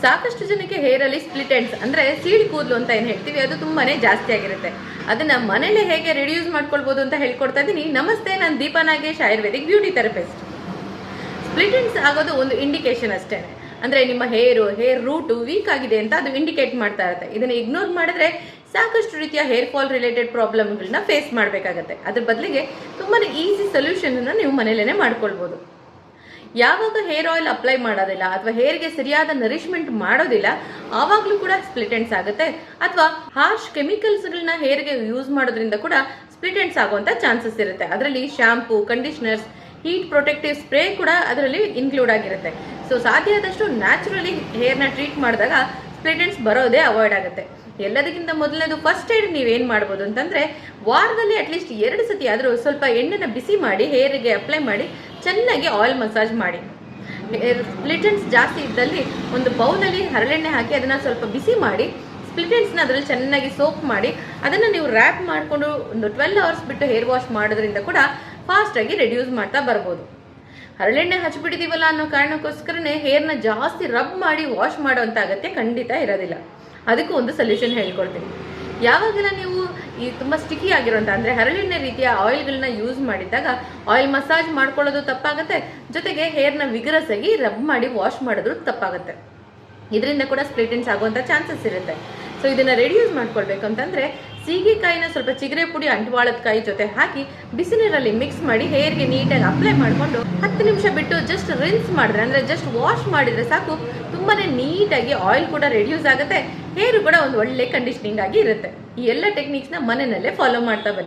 ಸಾಕಷ್ಟು ಜನಕ್ಕೆ ಹೇರ್ ಅಲ್ಲಿ ಸ್ಪ್ಲಿಟ್ ಎಂಡ್ಸ್ ಅಂದ್ರೆ ಸೀಳು ಕೂದಲು ಅಂತ ಏನು ಹೇಳ್ತೀವಿ, ಅದು ತುಂಬಾನೇ ಜಾಸ್ತಿ ಆಗಿರುತ್ತೆ. ಅದನ್ನ ಮನೇಲೆ ಹೇಗೆ ರಿಡ್ಯೂಸ್ ಮಾಡ್ಕೊಳ್ಬಹುದು ಅಂತ ಹೇಳ್ಕೊಡ್ತಾ ಇದ್ದೀನಿ. ನಮಸ್ತೆ, ನಾನು Deepa Nagesh, Ayurvedic beauty therapist. Split ends ಆಗೋದು ಒಂದು ಇಂಡಿಕೇಶನ್ ಅಷ್ಟೇ. ಅಂದ್ರೆ ನಿಮ್ಮ ಹೇರ್ ರೂಟ್ ವೀಕ್ ಆಗಿದೆ ಅಂತ ಅದು ಇಂಡಿಕೇಟ್ ಮಾಡ್ತಾ ಇರುತ್ತೆ. ಇದನ್ನ ಇಗ್ನೋರ್ ಮಾಡಿದ್ರೆ ಸಾಕಷ್ಟು ರೀತಿಯ ಹೇರ್ ಫಾಲ್ ರಿಲೇಟೆಡ್ ಪ್ರಾಬ್ಲಮ್ಗಳನ್ನ ಫೇಸ್ ಮಾಡಬೇಕಾಗತ್ತೆ. ಅದ್ರ ಬದಲಿಗೆ ತುಂಬಾನೇ ಈಸಿ ಸೊಲ್ಯೂಷನ್ ಅನ್ನ ನೀವು ಮನೇಲೇನೆ ಮಾಡ್ಕೊಳ್ಬಹುದು. ಯಾವಾಗ ಹೇರ್ ಆಯಿಲ್ ಅಪ್ಲೈ ಮಾಡೋದಿಲ್ಲ ಅಥವಾ ಹೇರ್ಗೆ ಸರಿಯಾದ ನರಿಶ್ಮೆಂಟ್ ಮಾಡೋದಿಲ್ಲ, ಆವಾಗಲೂ ಕೂಡ ಸ್ಪ್ಲಿಟ್ ಎಂಡ್ಸ್ ಆಗುತ್ತೆ. ಅಥವಾ ಹಾರ್ಶ್ ಕೆಮಿಕಲ್ಸ್ಗಳನ್ನ ಹೇರ್ಗೆ ಯೂಸ್ ಮಾಡೋದ್ರಿಂದ ಕೂಡ ಸ್ಪ್ಲಿಟ್ ಎಂಡ್ಸ್ ಆಗುವಂತ ಚಾನ್ಸಸ್ ಇರುತ್ತೆ. ಅದರಲ್ಲಿ shampoo, conditioners, heat protective spray ಕೂಡ ಅದರಲ್ಲಿ ಇನ್ಕ್ಲೂಡ್ ಆಗಿರುತ್ತೆ. ಸೊ ಸಾಧ್ಯ ಆದಷ್ಟು ನ್ಯಾಚುರಲಿ ಹೇರ್ನ ಟ್ರೀಟ್ ಮಾಡಿದಾಗ ಸ್ಪ್ಲಿಟ್ ಎಂಡ್ಸ್ ಬರೋದೇ ಅವಾಯ್ಡ್ ಆಗುತ್ತೆ. ಎಲ್ಲದಕ್ಕಿಂತ ಮೊದಲನೇದು ಫಸ್ಟ್ ಏಡ್ ನೀವೇನ್ ಮಾಡ್ಬೋದು ಅಂತಂದ್ರೆ, ವಾರದಲ್ಲಿ ಅಟ್ಲೀಸ್ಟ್ 2 ಸತಿ ಆದ್ರೂ ಸ್ವಲ್ಪ ಎಣ್ಣೆನ ಬಿಸಿ ಮಾಡಿ ಹೇರ್ಗೆ ಅಪ್ಲೈ ಮಾಡಿ ಚೆನ್ನಾಗಿ ಆಯಿಲ್ ಮಸಾಜ್ ಮಾಡಿ. ಸ್ಪ್ಲಿಟ್ ಎಂಡ್ಸ್ ಜಾಸ್ತಿ ಇದ್ದಲ್ಲಿ ಒಂದು ಬೌಲಲ್ಲಿ ಹರಳೆಣ್ಣೆ ಹಾಕಿ ಅದನ್ನ ಸ್ವಲ್ಪ ಬಿಸಿ ಮಾಡಿ ಸ್ಪ್ಲಿಟ್ ಎಂಡ್ಸ್ನ ಅದರಲ್ಲಿ ಚೆನ್ನಾಗಿ ಸೋಪ್ ಮಾಡಿ ಅದನ್ನ ನೀವು ರ್ಯಾಪ್ ಮಾಡಿಕೊಂಡು ಒಂದು 12 ಅವರ್ಸ್ ಬಿಟ್ಟು ಹೇರ್ ವಾಶ್ ಮಾಡೋದ್ರಿಂದ ಕೂಡ ಫಾಸ್ಟ್ ಆಗಿ ರೆಡ್ಯೂಸ್ ಮಾಡ್ತಾ ಬರ್ಬೋದು. ಹರಳೆಣ್ಣೆ ಹಚ್ಚಿಬಿಟ್ಟಿದೀವಲ್ಲ ಅನ್ನೋ ಕಾರಣಕ್ಕೋಸ್ಕರನೇ ಹೇರ್ನ ಜಾಸ್ತಿ ರಬ್ ಮಾಡಿ ವಾಶ್ ಮಾಡುವಂತ ಅಗತ್ಯ ಖಂಡಿತ ಇರೋದಿಲ್ಲ. ಅದಕ್ಕೂ ಒಂದು ಸೊಲ್ಯೂಷನ್ ಹೇಳ್ಕೊಡ್ತೀನಿ. ಯಾವಾಗೆಲ್ಲ ನೀವು ಈ ತುಂಬಾ ಸ್ಟಿಕಿ ಆಗಿರುವಂತ ಅಂದ್ರೆ ಹರಳೆಣ್ಣೆ ರೀತಿಯ ಆಯಿಲ್ಗಳನ್ನ ಯೂಸ್ ಮಾಡಿದಾಗ ಆಯಿಲ್ ಮಸಾಜ್ ಮಾಡ್ಕೊಳ್ಳೋದು ತಪ್ಪಾಗುತ್ತೆ, ಜೊತೆಗೆ ಹೇರ್ನ ವಿಗರಸ್ ಆಗಿ ರಬ್ ಮಾಡಿ ವಾಶ್ ಮಾಡೋದು ತಪ್ಪಾಗುತ್ತೆ. ಇದರಿಂದ ಕೂಡ ಸ್ಪ್ಲಿಟ್ ಎಂಡ್ಸ್ ಆಗುವಂತ ಚಾನ್ಸಸ್ ಇರುತ್ತೆ. ಸೊ ಇದನ್ನ ರೆಡ್ಯೂಸ್ ಮಾಡ್ಕೊಳ್ಬೇಕು ಅಂತಂದ್ರೆ ಸೀಗೆಕಾಯಿನ ಸ್ವಲ್ಪ ಚಿಗರೆ ಪುಡಿ, ಅಂಟುವಾಳದ ಕಾಯಿ ಜೊತೆ ಹಾಕಿ ಬಿಸಿನೀರಲ್ಲಿ ಮಿಕ್ಸ್ ಮಾಡಿ ಹೇರ್ಗೆ ನೀಟಾಗಿ ಅಪ್ಲೈ ಮಾಡಿಕೊಂಡು 10 ನಿಮಿಷ ಬಿಟ್ಟು ಜಸ್ಟ್ ರಿನ್ಸ್ ಮಾಡಿದ್ರೆ ಅಂದ್ರೆ ಜಸ್ಟ್ ವಾಶ್ ಮಾಡಿದ್ರೆ ಸಾಕು, ತುಂಬಾನೇ ನೀಟಾಗಿ ಆಯಿಲ್ ಕೂಡ ರೆಡ್ಯೂಸ್ ಆಗುತ್ತೆ, ಹೇರ್ ಕೂಡ ಒಂದು ಒಳ್ಳೆ ಕಂಡೀಷನಿಂಗ್ ಆಗಿ ಇರುತ್ತೆ. ಈ ಎಲ್ಲ ಟೆಕ್ನಿಕ್ಸ್ನ ಮನೆಯಲ್ಲೇ ಫಾಲೋ ಮಾಡ್ತಾ ಬನ್ನಿ.